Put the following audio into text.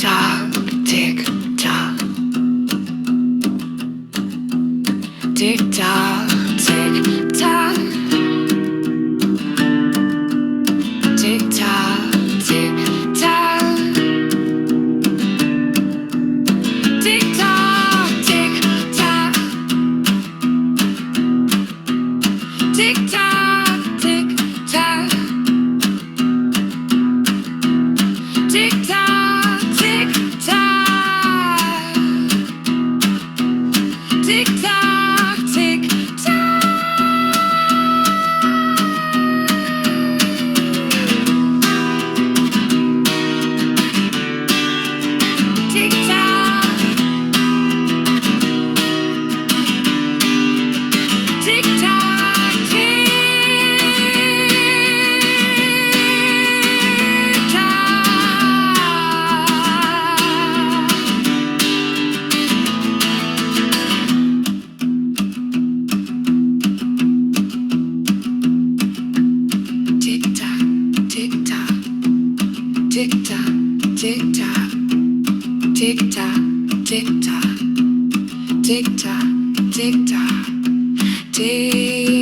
tock, tick tock. Tick tock, tick tock. Tick tock, tick tock. Tick tock, tick tock. Tick tock, tick tock. Tick tock, tick tock. Tick tock, tick tock. Tick tock. Tick tock, tick tick tock, tick tock, tick tock, tick tock, tick tock, tick tock, tick.